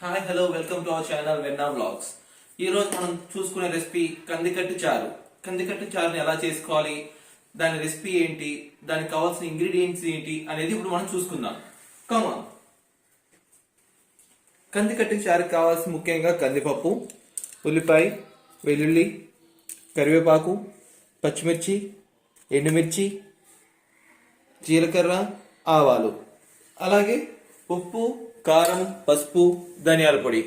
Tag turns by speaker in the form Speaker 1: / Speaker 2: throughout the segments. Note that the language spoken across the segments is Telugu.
Speaker 1: Hi hello welcome to our channel Venna vlogs. ఈ రోజు మనం చూసుకునే రెసిపీ కందికట్టు చారు. కందికట్టు చారుని ఎలా చేసుకోవాలి, దాని రెసిపీ ఏంటి, దానికి కావాల్సిన ఇంగ్రీడియంట్స్ ఏంటి అనేది ఇప్పుడు మనం చూసుకుందాం. కమాన్. కందికట్టు చారుకి కావాల్సిన ముఖ్యంగా కందిపప్పు, ఉల్లిపాయ, వెల్లుల్లి, కరివేపాకు, పచ్చిమిర్చి, ఎండుమిర్చి, జీలకర్ర, ఆవాలు, అలాగే ఉప్పు, కారం, పసుపు, ధనియాల పొడి.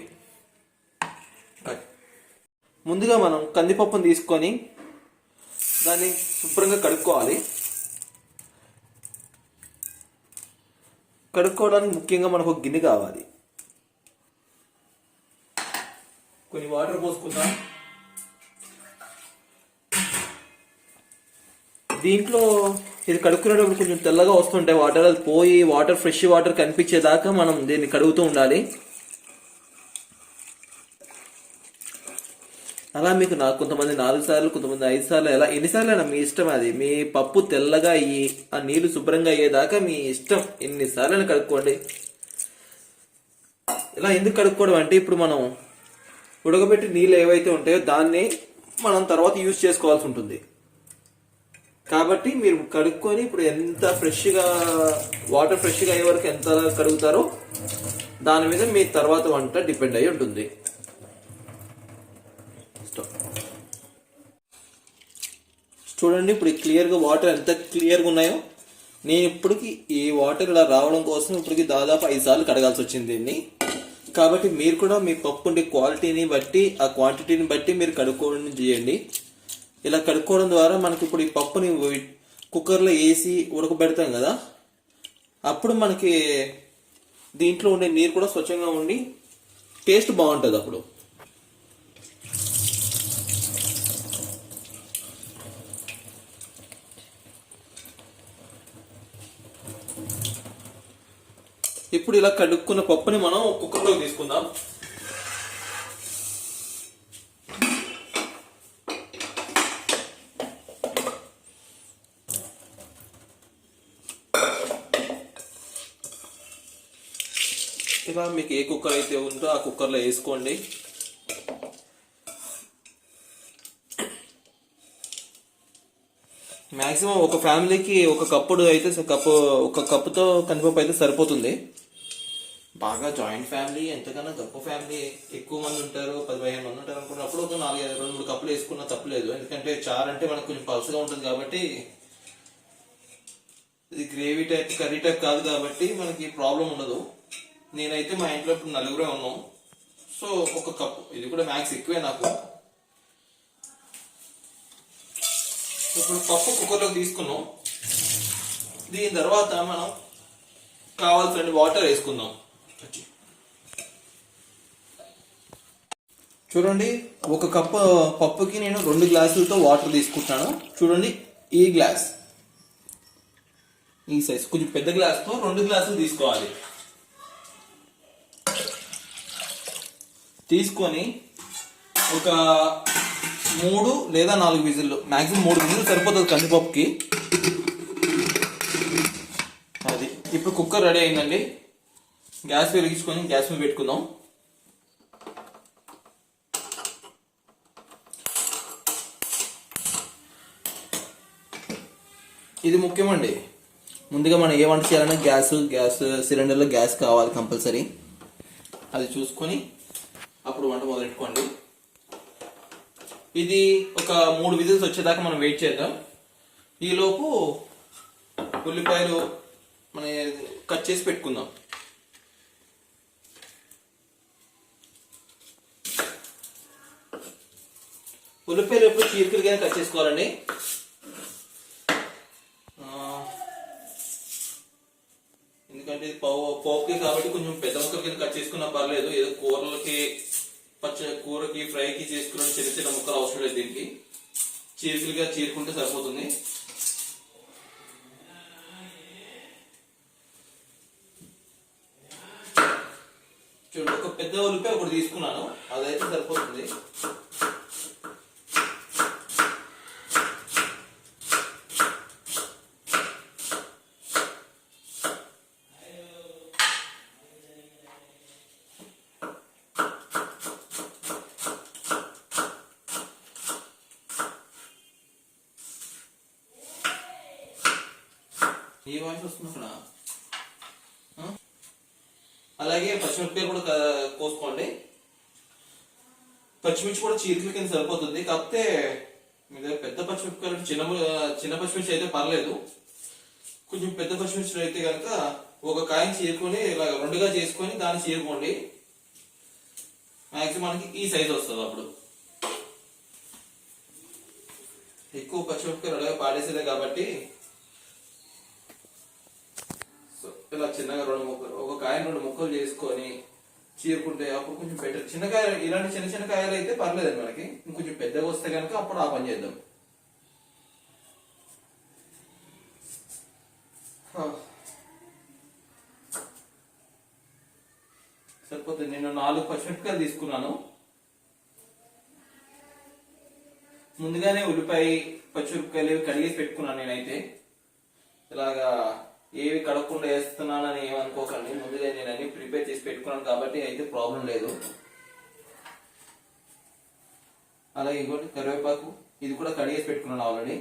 Speaker 1: ముందుగా మనం కందిపప్పును తీసుకొని దాన్ని శుభ్రంగా కడుక్కోవాలి. కడుక్కోవడానికి ముఖ్యంగా మనకు ఒక గిన్నె కావాలి. కొన్ని వాటర్ పోసుకుందాం. దీంట్లో ఇది కడుక్కునేటప్పుడు కొంచెం తెల్లగా వస్తుంటాయి వాటర్, అది పోయి ఫ్రెష్ వాటర్ కనిపించేదాకా మనం దీన్ని కడుగుతూ ఉండాలి. అలా మీకు కొంతమంది 4 సార్లు, కొంతమంది 5 సార్లు, ఎలా ఎన్నిసార్లు అయినా మీ ఇష్టం. అది మీ పప్పు తెల్లగా అయ్యి ఆ నీళ్లు శుభ్రంగా అయ్యేదాకా మీ ఇష్టం, ఎన్నిసార్లు అయినా కడుక్కోండి. ఇలా ఎందుకు కడుక్కోవడం అంటే ఇప్పుడు మనం ఉడకబెట్టి నీళ్ళు ఏవైతే ఉంటాయో దాన్ని మనం తర్వాత యూజ్ చేసుకోవాల్సి ఉంటుంది. కాబట్టి మీరు కడుక్కొని ఇప్పుడు ఎంత వాటర్ ఫ్రెష్గా అయ్యే వరకు ఎంత కడుగుతారో దాని మీద మీ తర్వాత వంట డిపెండ్ అయి ఉంటుంది. చూడండి ఇప్పుడు క్లియర్గా వాటర్ ఎంత క్లియర్గా ఉన్నాయో. నేను ఇప్పటికి ఈ వాటర్ ఇలా రావడం కోసం ఇప్పటికి దాదాపు 5 సార్లు కడగాల్సి వచ్చింది దీన్ని. కాబట్టి మీరు కూడా మీ పప్పు క్వాలిటీని బట్టి, ఆ క్వాంటిటీని బట్టి మీరు కడుక్కోవడం చేయండి. ఇలా కడుక్కోవడం ద్వారా మనకి ఇప్పుడు ఈ పప్పుని కుక్కర్లో వేసి ఉడకబెడతాం కదా, అప్పుడు మనకి దీంట్లో ఉండే నీరు కూడా స్వచ్ఛంగా ఉండి టేస్ట్ బాగుంటుంది. అప్పుడు ఇప్పుడు ఇలా కడుక్కున్న పప్పుని మనం కుక్కర్లోకి తీసుకుందాం. ఇలా మీకు ఏ కుక్కర్ అయితే ఉందో ఆ కుక్కర్లో వేసుకోండి. మ్యాక్సిమం ఒక ఫ్యామిలీకి ఒక కప్పుడు అయితే ఒక కప్పుతో కందిపప్పు అయితే సరిపోతుంది. బాగా జాయింట్ ఫ్యామిలీ, ఎంతకన్నా గొప్ప ఫ్యామిలీ, ఎక్కువ మంది ఉంటారు, 10-15 మంది ఉంటారు అనుకున్నప్పుడు ఒక 4-2-3 కప్పులు వేసుకున్నా తప్పలేదు. ఎందుకంటే చారు అంటే మనకు కొంచెం పలుసగా ఉంటుంది కాబట్టి, ఇది గ్రేవీ టైప్ కర్రీ టైప్ కాదు కాబట్టి మనకి ప్రాబ్లం ఉండదు. నేనైతే మా ఇంట్లో ఇప్పుడు 4 ఉన్నాం. సో ఒక కప్పు, ఇది కూడా మ్యాక్స్ ఎక్కువే నాకు. ఇప్పుడు పప్పు కుక్కర్లోకి తీసుకున్నాం. దీని తర్వాత మనం కావాల్సిన వాటర్ వేసుకుందాం. చూడండి, ఒక కప్పు పప్పుకి నేను 2 గ్లాసులతో వాటర్ తీసుకుంటాను. చూడండి, ఈ గ్లాస్, ఈ సైజ్ కొంచెం పెద్ద గ్లాస్తో 2 గ్లాసులు తీసుకోవాలి. తీసుకొని ఒక 3 లేదా 4 విజిల్లు, మ్యాక్సిమం 3 విజిల్లు సరిపోతుంది కందిపప్పుకి. అది ఇప్పుడు కుక్కర్ రెడీ అయిందండి. గ్యాస్ వెలిగించుకొని గ్యాస్ మీద పెట్టుకుందాం. ఇది ముఖ్యమండి. ముందుగా మనం ఏ వంట చేయాలన్నా గ్యాస్ సిలిండర్లో గ్యాస్ కావాలి కంపల్సరీ. అది చూసుకొని అప్పుడు వంట మొదలెట్టుకోండి. ఇది ఒక 3 విజిల్స్ వచ్చేదాకా మనం వెయిట్ చేద్దాం. ఈలోపు ఉల్లిపాయలు మన కట్ చేసి పెట్టుకుందాం. ఉల్లిపాయలు ఎప్పుడు చీరికలుగానే కట్ చేసుకోవాలండి. ఎందుకంటే పోపుకి కాబట్టి కొంచెం పెద్ద ముక్కల కింద కట్ చేసుకున్నా పర్లేదు. ఏదో కూరకి ఫ్రైకి చేసుకున్న చిన్న చిన్న ముక్కలు అవసరం లేదు. దీనికి చీరికలుగా చీరుకుంటే సరిపోతుంది. చూడండి, ఒక పెద్ద ఉల్లిపాయ ఒకటి తీసుకున్నాను, అదైతే సరిపోతుంది. ఏ వాయిస్ వస్తుంది అక్కడ? అలాగే పచ్చిమిరపకాయలు కూడా కోసుకోండి. పచ్చిమిర్చి కూడా చీరికల కింద సరిపోతుంది. కాకపోతే మీ దగ్గర పెద్ద పచ్చిమిరపకాయలు చిన్న పచ్చిమిర్చి అయితే పర్లేదు. కొంచెం పెద్ద పచ్చిమిర్చి అయితే కనుక ఒక కాయని చీరుకొని ఇలా రెండుగా చేసుకొని దాన్ని చీరుకోండి. మ్యాక్సిమం మనకి ఈ సైజ్ వస్తుంది. అప్పుడు ఎక్కువ పచ్చిమిరపకాయలు అలాగే పాడేసేదే కాబట్టి ఇలా చిన్నగా ఒక కాయని 2 ముక్కలు చేసుకొని చీరుకుంటే అప్పుడు కొంచెం బెటర్. చిన్నకాయ ఇలాంటి చిన్న చిన్న కాయలు అయితే పర్లేదండి మనకి. ఇంకొంచెం పెద్దగా వస్తే కనుక అప్పుడు ఆ పని చేద్దాం. సరిపోతుంది. నేను 4 పచ్చిమిరపకాయలు తీసుకున్నాను. ముందుగానే ఉల్లిపాయ పచ్చిమిరపకాయలు కడిగేసి పెట్టుకున్నాను నేనైతే. ఇలాగా ఏవి కడగకుండా వేస్తున్నానని ఏమనుకోకండి. ముందుగా నేను అన్ని ప్రిపేర్ చేసి పెట్టుకున్నాను కాబట్టి అయితే ప్రాబ్లం లేదు. అలాగే ఇంకోటి కరివేపాకు, ఇది కూడా కడిగేసి పెట్టుకున్నాను ఆల్రెడీ.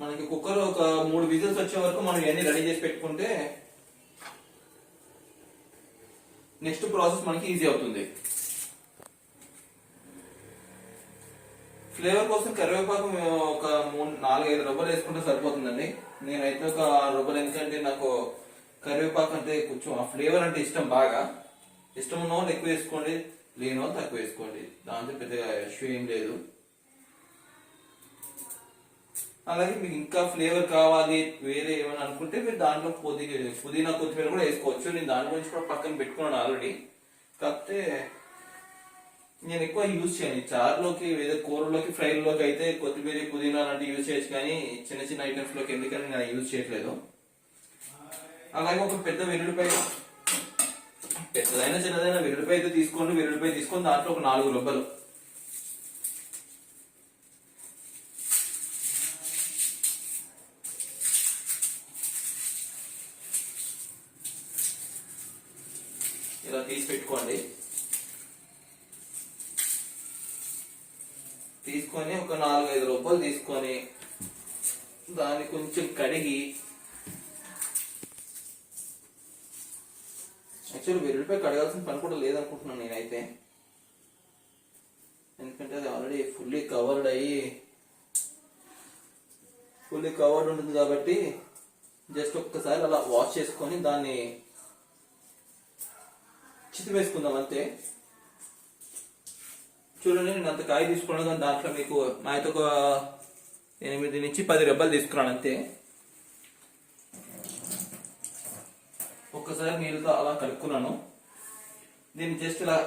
Speaker 1: మనకి కుక్కర్ ఒక 3 విజిల్స్ వచ్చే వరకు మనం ఇవన్నీ రెడీ చేసి పెట్టుకుంటే నెక్స్ట్ ప్రాసెస్ మనకి ఈజీ అవుతుంది. ఫ్లేవర్ కోసం కరివేపాకు ఒక 4-5 రబ్బలు వేసుకుంటే సరిపోతుందండి. నేనైతే ఒక 6 రబ్బలు, ఎందుకంటే నాకు కరివేపాకు అంటే కొంచెం ఆ ఫ్లేవర్ అంటే ఇష్టం. బాగా ఇష్టం ఉన్న వాళ్ళు ఎక్కువ వేసుకోండి, లేని వాళ్ళు తక్కువ వేసుకోండి. దాంతో పెద్దగా ఇష్యూ ఏం లేదు. అలాగే మీకు ఇంకా ఫ్లేవర్ కావాలి వేరే ఏమైనా అనుకుంటే మీరు దాంట్లో పుదీనా కొత్తిమీర కూడా వేసుకోవచ్చు. నేను దాని గురించి కూడా పక్కన పెట్టుకున్నాను ఆల్రెడీ. కాకపోతే నేను ఎక్కువ యూజ్ చేయను. చారులోకి లేదా కూరలోకి ఫ్రైలోకి అయితే కొత్తిమీర పుదీనా లాంటివి యూజ్ చేయొచ్చు, కానీ చిన్న చిన్న ఐటమ్స్ లోకి ఎందుకని నేను యూజ్ చేయట్లేదు. అలాగే ఒక పెద్ద వెల్లుల్లిపాయ, పెద్దదైనా చిన్నదైనా వెల్లుల్లిపాయ అయితే తీసుకోండి. వెల్లుల్లిపాయ తీసుకొని దాంట్లో ఒక 4 రబ్బలు, ఇలా తీసి పెట్టుకోండి. తీసుకొని ఒక 4-5 రూపాయలు తీసుకొని దాన్ని కొంచెం కడిగి, యాక్చువల్లీ వెల్లుల్లిపాయ కడగాల్సిన పని కూడా లేదనుకుంటున్నాను నేనైతే. ఎందుకంటే అది ఆల్రెడీ ఫుల్లీ కవర్డ్ ఉంటుంది కాబట్టి జస్ట్ ఒక్కసారి అలా వాష్ చేసుకొని దాన్ని చితి వేసుకుందాం అంతే. చూడండి, నేను అంత కాయ తీసుకున్నాను, కానీ దాంట్లో మీకు నాకైతే ఒక 8 నుంచి 10 రెబ్బలు తీసుకున్నాను అంతే. ఒక్కసారి నీళ్ళతో అలా కలుపుకున్నాను. దీన్ని జస్ట్ ఇలా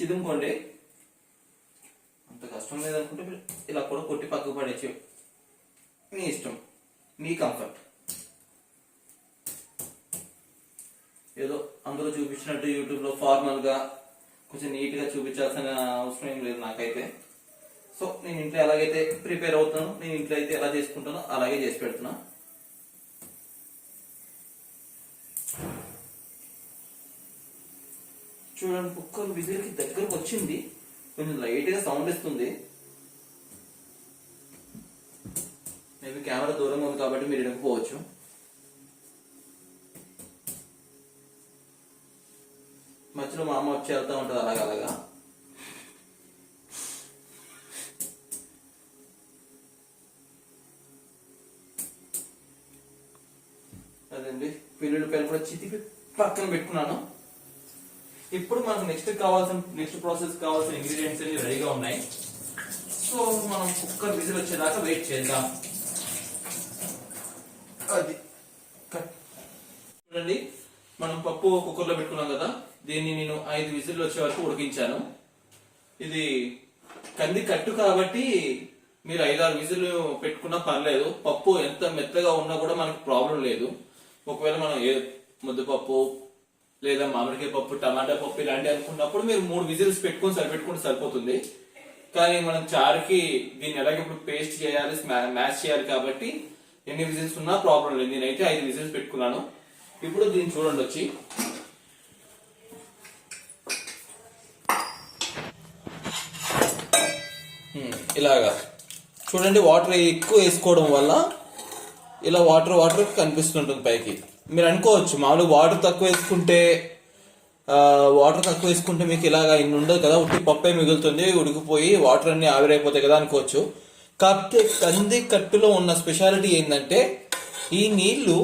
Speaker 1: చిదుముకోండి. అంత కష్టం లేదనుకుంటే ఇలా కూడా కొట్టి పక్కకు పడేచ్చు, మీ ఇష్టం, మీ కంఫర్ట్. ఏదో అందరూ చూపించినట్టు యూట్యూబ్లో ఫార్మల్ గా కొంచెం నీట్ గా చూపించాల్సిన అవసరం ఏం లేదు నాకైతే. సో నేను ఇంట్లో ఎలాగైతే ప్రిపేర్ అవుతాను, నేను ఇంట్లో అయితే ఎలా చేసుకుంటానో అలాగే చేసి పెడుతున్నా. చూడండి, కుక్కర్ విజిల్కి దగ్గరకు వచ్చింది. కొంచెం లైట్ గా సౌండ్ ఇస్తుంది. మేబీ కెమెరా దూరంగా ఉంది కాబట్టి మీరు వినకపోవచ్చు. మధ్యలో మా అమ్మ వచ్చి వెళ్తా ఉంటుంది అలాగా. అదండి, వెల్లుల్లిపాయలు కూడా చితికి పక్కన పెట్టుకున్నాను. ఇప్పుడు మనకు నెక్స్ట్ ప్రాసెస్ కావాల్సిన ఇంగ్రీడియంట్స్ అన్ని రెడీగా ఉన్నాయి. సో మనం కుక్కర్ విజిల్ వచ్చేదాకా వెయిట్ చేద్దాం. అది చూడండి, మనం పప్పు కుక్కర్లో పెట్టుకున్నాం కదా, దీన్ని నేను 5 విజిల్లు వచ్చే వరకు ఉడికించాను. ఇది కంది కట్టు కాబట్టి మీరు 5-6 విజిల్లు పెట్టుకున్నా పర్లేదు. పప్పు ఎంత మెత్తగా ఉన్నా కూడా మనకి ప్రాబ్లం లేదు. ఒకవేళ మనం ముద్దపప్పు లేదా మామిడికాయ పప్పు, టమాటా పప్పు ఇలాంటివి అనుకున్నప్పుడు మీరు 3 విజిల్స్ పెట్టుకుంటే సరిపోతుంది. కానీ మనం చారుకి దీన్ని ఎలాగ ఇప్పుడు పేస్ట్ చేయాలి, మ్యాష్ చేయాలి కాబట్టి ఎన్ని విజిల్స్ ఉన్నా ప్రాబ్లం లేదు. నేనైతే 5 విజిల్స్ పెట్టుకున్నాను. ఇప్పుడు దీన్ని చూడండి వచ్చి ఇలాగా చూడండి, వాటర్ ఎక్కువ వేసుకోవడం వల్ల ఇలా వాటర్ వాటర్ కనిపిస్తుంటుంది పైకి. మీరు అనుకోవచ్చు మామూలుగా వాటర్ తక్కువ వేసుకుంటే మీకు ఇలాగా ఇన్ని ఉండదు కదా, ఉట్టి పప్పే మిగులుతుంది, ఉడికిపోయి వాటర్ అన్ని ఆవిరైపోతాయి కదా అనుకోవచ్చు. కాకపోతే కంది కట్టులో ఉన్న స్పెషాలిటీ ఏంటంటే ఈ నీళ్లు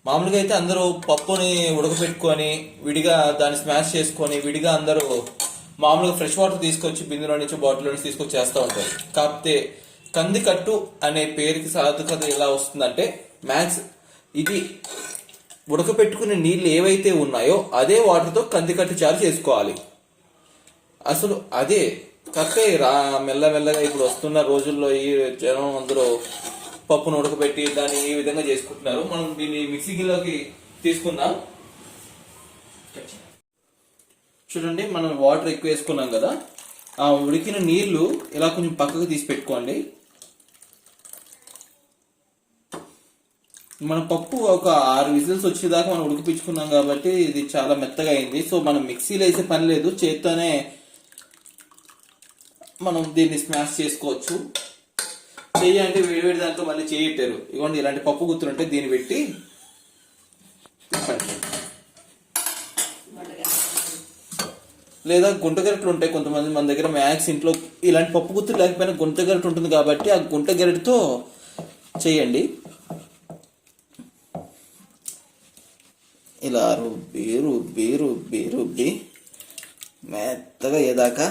Speaker 1: మామూలుగా అయితే అందరూ పప్పుని ఉడకపెట్టుకొని విడిగా దాన్ని స్మాష్ చేసుకొని విడిగా అందరూ మామూలుగా ఫ్రెష్ వాటర్ తీసుకొచ్చి బిందులో నుంచి బాటిల్లో నుంచి తీసుకొచ్చి చేస్తూ ఉంటారు. కాకపోతే కందికట్టు అనే పేరుకి సార్థకత ఎలా వస్తుందంటే మ్యాక్స్ ఇది ఉడకపెట్టుకునే నీళ్ళు ఏవైతే ఉన్నాయో అదే వాటర్తో కందికట్టు చారు చేసుకోవాలి. అసలు అదే కక్కే మెల్లమెల్లగా ఇప్పుడు వస్తున్న రోజుల్లో ఈ జనం అందరూ పప్పును ఉడకబెట్టి దాన్ని ఈ విధంగా చేసుకుంటున్నారు. మనం దీన్ని మిక్సీ గిన్నెలోకి తీసుకుందాం. చూడండి, మనం వాటర్ ఎక్కువ వేసుకున్నాం కదా, ఆ ఉడికిన నీళ్లు ఇలా కొంచెం పక్కకు తీసి పెట్టుకోండి. మన పప్పు ఒక 6 విజిల్స్ వచ్చేదాకా మనం ఉడికిపించుకున్నాం కాబట్టి ఇది చాలా మెత్తగా అయింది. సో మనం మిక్సీలో వేసే పని లేదు, చేత్తోనే మనం దీన్ని స్మాష్ చేసుకోవచ్చు. చెయ్యి అంటే వేడివేడి దాంట్లో మళ్ళీ చేయట్టారు. ఇవ్వండి, ఇలాంటి పప్పు గుత్తులుంటే దీన్ని పెట్టి లేదా గుంట గరిటెలు ఉంటాయి కొంతమంది మన దగ్గర. మ్యాక్స్ ఇంట్లో ఇలాంటి పప్పు గుత్తులు లేకపోయినా గుంట గరిటె ఉంటుంది కాబట్టి ఆ గుంట గరిటెతో చేయండి. ఇలా రుబ్బి రుబ్బి రుబ్బి రుబ్బి మెత్తగా అయ్యేదాకా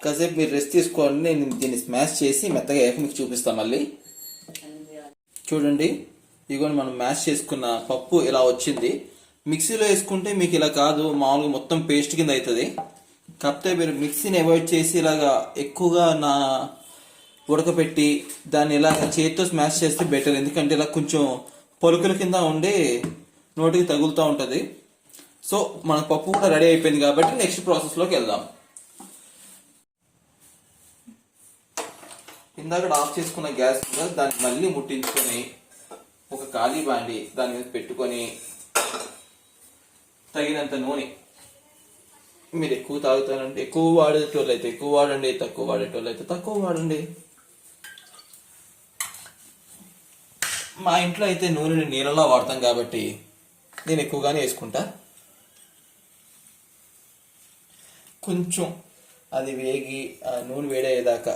Speaker 1: కాసేపు మీరు రెస్ట్ తీసుకోండి. నేను దీన్ని స్మాష్ చేసి మెత్తగా అయ్యాక మీకు చూపిస్తాను మళ్ళీ. చూడండి, ఇదిగోండి మనం మ్యాష్ చేసుకున్న పప్పు ఇలా వచ్చింది. మిక్సీలో వేసుకుంటే మీకు ఇలా కాదు, మామూలుగా మొత్తం పేస్ట్ కింద అవుతుంది. కాకపోతే మీరు మిక్సీని అవాయిడ్ చేసి ఇలాగా ఎక్కువగా ఉడకపెట్టి దాన్ని ఇలా చేతితో స్మాష్ చేస్తే బెటర్. ఎందుకంటే ఇలా కొంచెం పొలుకుల కింద ఉండి నోటికి తగులుతూ ఉంటుంది. సో మన పప్పు కూడా రెడీ అయిపోయింది కాబట్టి నెక్స్ట్ ప్రాసెస్లోకి వెళ్దాం. ఇందాక ఆఫ్ చేసుకున్న గ్యాస్ మీద దాన్ని మళ్ళీ ముట్టించుకొని ఒక ఖాళీ బాండి దాని మీద పెట్టుకొని తగినంత నూనె, మీరు ఎక్కువ తాగుతారంటే ఎక్కువ వాడేటోళ్ళు అయితే ఎక్కువ వాడండి, తక్కువ వాడేటోళ్ళు అయితే తక్కువ వాడండి. మా ఇంట్లో అయితే నూనెని నీళ్ళలో వాడతాం కాబట్టి నేను ఎక్కువగానే వేసుకుంటా. కొంచెం అది వేగి ఆ నూనె వేడయ్యేదాకా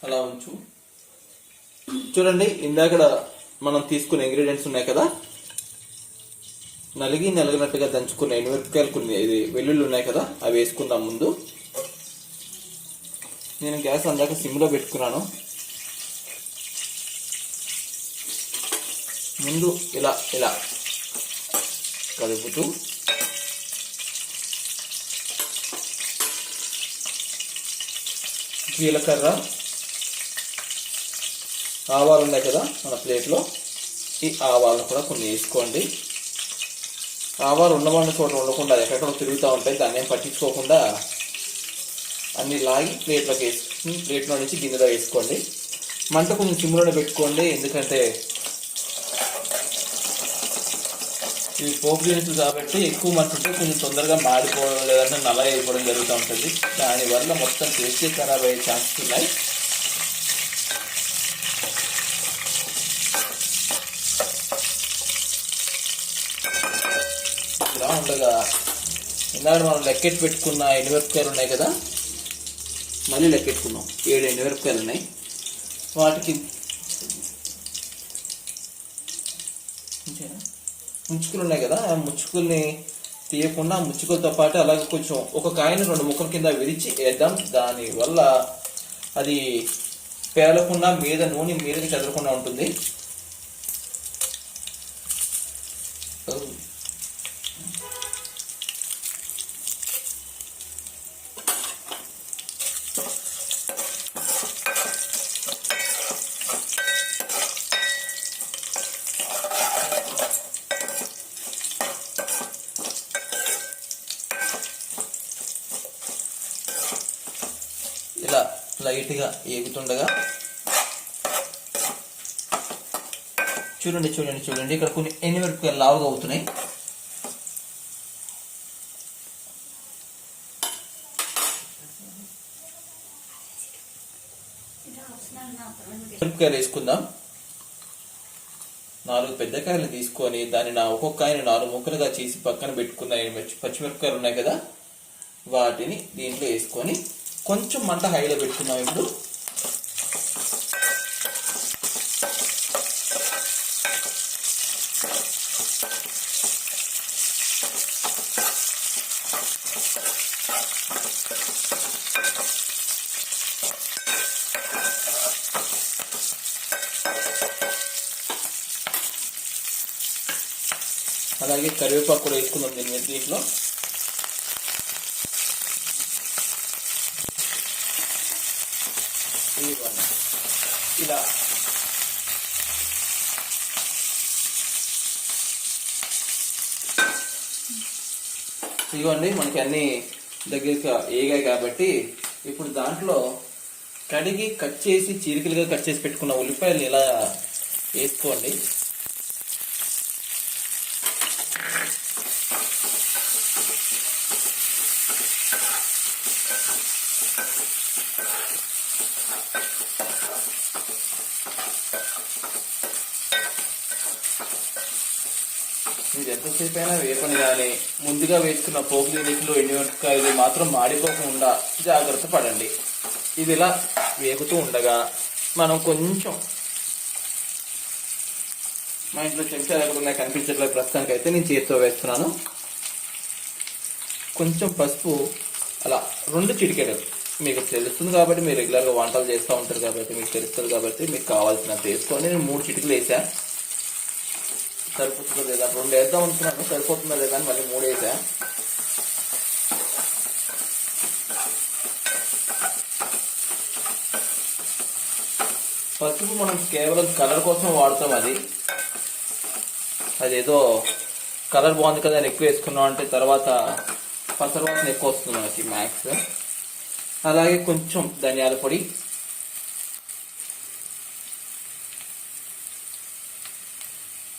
Speaker 1: అలా ఉంచు. చూడండి, ఇందాక మనం తీసుకున్న ఇంగ్రీడియంట్స్ ఉన్నాయి కదా, నలిగినట్టుగా దంచుకున్న ఎండుమిరపకాయలు ఇది వెల్లుల్లి ఉన్నాయి కదా, అవి వేసుకుందాం. నేను గ్యాస్ అందాక సిమ్లో పెట్టుకున్నాను. ముందు ఇలా ఇలా కలుపుతూ జీలకర్ర, ఆవాలు ఉన్నాయి కదా మన ప్లేట్లో, ఈ ఆవాలను కూడా కొన్ని వేసుకోండి. ఆవాలు ఉండమన్న చోట ఉండకుండా ఎక్కడెక్కడ తిరుగుతూ ఉంటాయి, దాన్ని ఏం పట్టించుకోకుండా అన్ని లాగి ప్లేట్లో నుంచి గిన్నెలో వేసుకోండి. మంట కొంచెం సిమ్లోనే పెట్టుకోండి, ఎందుకంటే ఇవి పోపు దినుసులు కాబట్టి ఎక్కువ మంట ఉంటే కొంచెం తొందరగా మాడిపోవడం లేదంటే నల్ల అయిపోవడం జరుగుతూ ఉంటుంది. దానివల్ల మొత్తం టేస్ట్ ఖరాబ్ అయ్యే ఛాన్సెస్ ఉన్నాయి. ఇలా ఉండగా ఇందాక మనం లెక్కెట్టి పెట్టుకున్న ఎండుమిరపకాయలు ఉన్నాయి కదా, మళ్ళీ లెక్కెట్టుకున్నాం 7 ఎండుమిరపకాయలు ఉన్నాయి. వాటికి ముచ్చుకులు ఉన్నాయి కదా, ఆ ముచ్చుకుల్ని తీయకుండా ముచ్చుకులతో పాటు అలాగే కొంచెం ఒక కాయని 2 ముక్కల కింద విరిచి వేద్దాం. దానివల్ల అది పేలకుండా మీద నూనె మీదకి చదరకుండా ఉంటుంది. ఇలా లైట్గా ఏగుతుండగా చూడండి చూడండి చూడండి, ఇక్కడ కొన్ని ఎండుమిరపకాయలు లావుగా అవుతున్నాయి. మిరపకాయలు వేసుకుందాం. 4 పెద్ద కాయలు తీసుకొని దాన్ని ఒక్కొక్క కాయని 4 ముక్కలుగా చేసి పక్కన పెట్టుకున్న పచ్చిమిరపకాయలు ఉన్నాయి కదా, వాటిని దీంట్లో వేసుకొని కొంచెం మంట హైలో పెట్టుకుందాం. ఇప్పుడు అలాగే కరివేపాకు కూడా వేసుకుందాం దీంట్లో. ఇలా ఇదిగోండి, మనకి అన్ని దగ్గరగా ఏగాయి కాబట్టి ఇప్పుడు దాంట్లో కడిగి కట్ చేసి చీరికలుగా కట్ చేసి పెట్టుకున్న ఉల్లిపాయలు ఇలా వేసుకోండి. మీరు ఎంతసేపు అయినా వేపని కానీ ముందుగా వేసుకున్న పోపు దినుసులు ఎండుమిరపకాయలు మాత్రం మాడిపోకుండా జాగ్రత్త పడండి. ఇది ఇలా వేగుతూ ఉండగా మనం కొంచెం, మా ఇంట్లో చెంచాలు ఎక్కడ ఉన్నాయి కనిపించట్లేదు ప్రస్తుతానికి అయితే, నేను చేతితో వేస్తున్నాను. కొంచెం పసుపు అలా 2 చిటికెలు, మీకు తెలుస్తుంది కాబట్టి మీరు రెగ్యులర్గా వంటలు చేస్తూ ఉంటారు కాబట్టి మీకు తెలుస్తుంది కాబట్టి మీకు కావాల్సినంత వేసుకొని నేను 3 చిటికలు వేసా. సరిపోతుందో లేదా 2 వేద్దాం అనుకున్నాను, సరిపోతుందో లేదా అని మళ్ళీ 3 వేసా. పసుపు మనం కేవలం కలర్ కోసం వాడతాం. అదేదో కలర్ బాగుంది కదా అని ఎక్కువ వేసుకున్నాం అంటే తర్వాత పసరవాసన ఎక్కువ వస్తుంది మనకి మ్యాక్స్. అలాగే కొంచెం ధనియాల పొడి,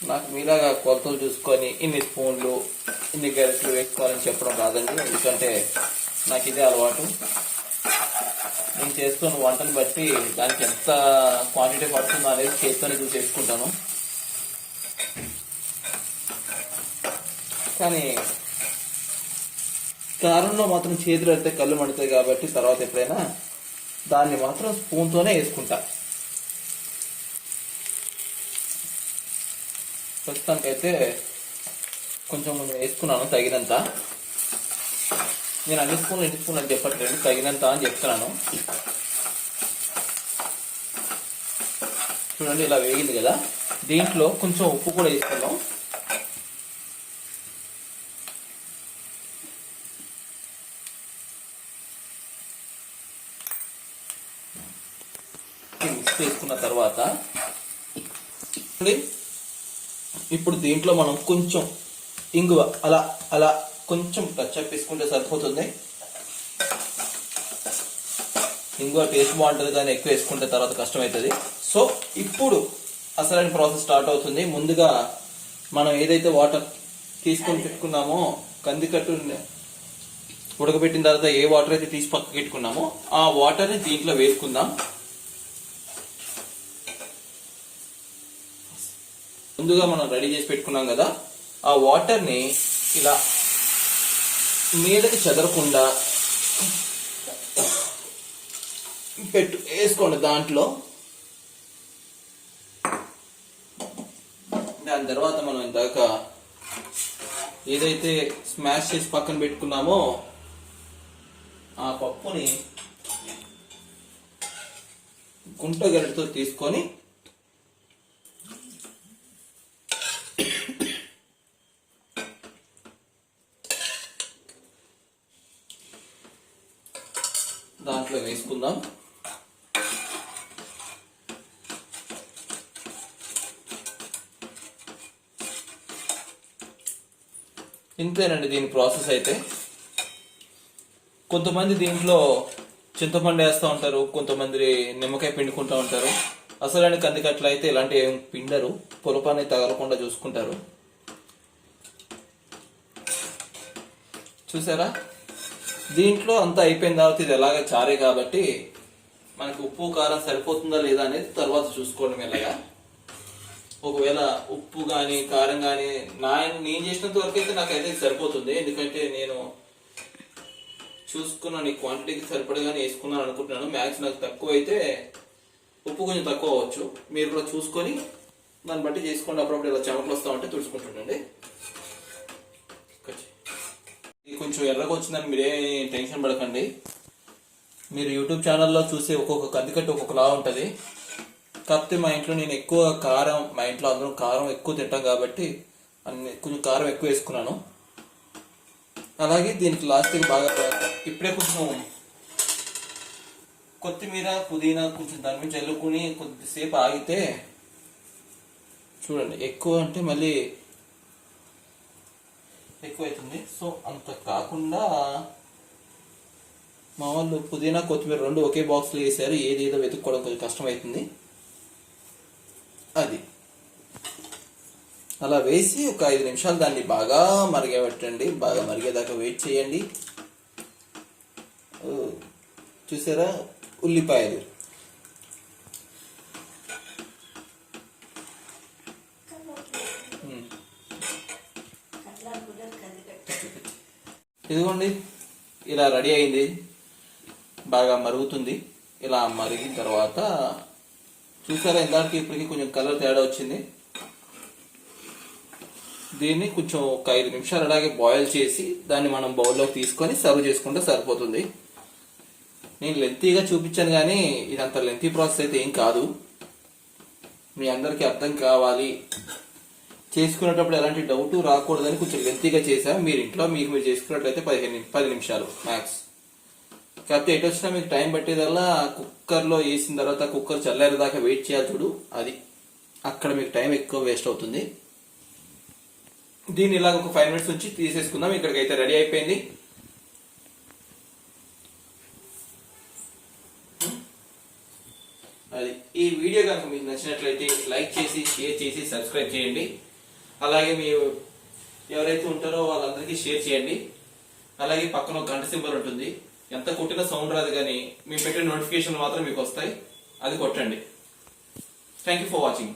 Speaker 1: నాకు మీలాగా కొలతలు చూసుకొని ఇన్ని స్పూన్లు ఇన్ని గరిటెలు వేసుకోవాలని చెప్పడం కాదండి, ఎందుకంటే నాకు ఇదే అలవాటు. నేను చేస్తున్న వంటను బట్టి దానికి ఎంత క్వాంటిటీ పడుతుందో అనేది చేస్తూనే చూసి వేసుకుంటాను. కానీ కారంలో మాత్రం చేతులు అయితే కళ్ళు మండుతాయి కాబట్టి తర్వాత ఎప్పుడైనా దాన్ని మాత్రం స్పూన్తోనే వేసుకుంటా. ప్రస్తుతానికైతే కొంచెం వేసుకున్నాను తగినంత. నేను అన్ని స్పూన్లు ఎన్ని స్పూన్లు అని చెప్పట్లేదు, తగినంత అని చెప్తున్నాను. చూడండి ఇలా వేగింది కదా, దీంట్లో కొంచెం ఉప్పు కూడా వేసుకున్నాం. మిక్స్ చేసుకున్న తర్వాత ఇప్పుడు దీంట్లో మనం కొంచెం ఇంగువ అలా అలా కొంచెం టచ్అప్ వేసుకుంటే సరిపోతుంది. ఇంగువ టేస్ట్ బాగుంటుంది కానీ ఎక్కువ వేసుకుంటే తర్వాత కష్టమవుతుంది. సో ఇప్పుడు అసలైన ప్రాసెస్ స్టార్ట్ అవుతుంది. ముందుగా మనం ఏదైతే వాటర్ తీసుకొని పెట్టుకున్నామో, కందికట్టు ఉడకబెట్టిన తర్వాత ఏ వాటర్ అయితే తీసి పక్కకు పెట్టుకున్నామో ఆ వాటర్ని దీంట్లో వేసుకుందాం. ముందుగా మనం రెడీ చేసి పెట్టుకున్నాం కదా, ఆ వాటర్ని ఇలా మీదకి చెదరకుండా వేసుకోండి దాంట్లో. దాని తర్వాత మనం ఇందాక ఏదైతే స్మాష్ చేసి పక్కన పెట్టుకున్నామో ఆ పప్పుని గుంట గరిటెతో తీసుకొని దాంట్లో వేసుకుందాం. ఇంతేనండి దీని ప్రాసెస్ అయితే. కొంతమంది దీంట్లో చింతపండు వేస్తూ ఉంటారు, కొంతమంది నిమ్మకాయ పిండుకుంటూ ఉంటారు. అసలైన కందికట్లు అయితే ఇలాంటి ఏం పిండరు, పొలపాన్ని తగలకుండా చూసుకుంటారు. చూసారా, దీంట్లో అంతా అయిపోయిన తర్వాత ఇది ఎలాగ చారే కాబట్టి మనకి ఉప్పు కారం సరిపోతుందా లేదా అనేది తర్వాత చూసుకోండి మెల్లగా. ఒకవేళ ఉప్పు కానీ కారం కానీ నేను చేసినంత వరకు అయితే నాకైతే సరిపోతుంది. ఎందుకంటే నేను చూసుకున్నాను, ఈ క్వాంటిటీకి సరిపడగానే వేసుకున్నాను అనుకుంటున్నాను. మ్యాక్స్ నాకు తక్కువ అయితే ఉప్పు కొంచెం తక్కువ అవ్వచ్చు. మీరు కూడా చూసుకొని దాన్ని బట్టి చేసుకోండి. అప్పుడప్పుడు ఇలా చెమటలు వస్తూ ఉంటే తుడుచుకుంటుండండి. ఇది కొంచెం ఎర్రగా వచ్చిందని మీరేమి టెన్షన్ పడకండి. మీరు యూట్యూబ్ ఛానల్లో చూసే ఒక్కొక్క కందికట్టు ఒక్కొక్కలా ఉంటుంది. కాకపోతే మా ఇంట్లో నేను ఎక్కువ కారం, మా ఇంట్లో అందరం కారం ఎక్కువ తింటాం కాబట్టి కొంచెం కారం ఎక్కువ వేసుకున్నాను. అలాగే దీనికి లాస్ట్కి బాగా ఇప్పుడే కొంచెం కొత్తిమీర పుదీనా కొంచెం దాని మీద చల్లుకుని కొద్దిసేపు ఆగితే చూడండి, ఎక్కువ అంటే మళ్ళీ ఎక్కువ అవుతుంది. సో అంత కాకుండా మా వాళ్ళు పుదీనా కొత్తిమీర రెండు ఒకే బాక్స్లో వేసారు. ఏదేదో వెతుక్కోవడం కొంచెం కష్టమవుతుంది. అది అలా వేసి ఒక 5 నిమిషాలు దాన్ని బాగా మరిగబెట్టండి. బాగా మరిగేదాకా వెయిట్ చేయండి. చూసారా, ఉల్లిపాయలు ఇదిగోండి, ఇలా రెడీ అయింది. బాగా మరుగుతుంది. ఇలా మరిగిన తర్వాత చూసారా, ఇందాక ఇప్పటికి కొంచెం కలర్ తేడా వచ్చింది. దీన్ని కొంచెం ఒక 5 నిమిషాలు అలాగే బాయిల్ చేసి దాన్ని మనం బౌల్లోకి తీసుకొని సర్వ్ చేసుకుంటే సరిపోతుంది. నేను లెంతీగా చూపించాను కానీ ఇదంత లెంతీ ప్రాసెస్ అయితే ఏం కాదు. మీ అందరికీ అర్థం కావాలి, చేసుకునేటప్పుడు ఎలాంటి డౌట్ రాకూడదని కొంచెం లెంతీగా చేశాను. మీరు ఇంట్లో మీరు చేసుకున్నట్లయితే 10 నిమిషాలు మ్యాక్స్. కాకపోతే ఎటు వచ్చినా మీకు టైం పట్టేదల్లా కుక్కర్లో వేసిన తర్వాత కుక్కర్ చల్లారేదాకా వెయిట్ చేయాలి చూడు, అది అక్కడ మీకు టైం ఎక్కువ వేస్ట్ అవుతుంది. దీన్ని ఇలాగ ఒక 5 మినిట్స్ నుంచి తీసేసుకుందాం. ఇక్కడికైతే రెడీ అయిపోయింది. అది ఈ వీడియో కనుక మీకు నచ్చినట్లయితే లైక్ చేసి షేర్ చేసి సబ్స్క్రైబ్ చేయండి. అలాగే మీరు ఎవరైతే ఉంటారో వాళ్ళందరికీ షేర్ చేయండి. అలాగే పక్కన ఒక గంట సింబల్ ఉంటుంది. ఎంత కొట్టినా సౌండ్ రాదు కానీ మేము పెట్టే నోటిఫికేషన్ మాత్రం మీకు వస్తాయి, అది కొట్టండి. Thank you for watching.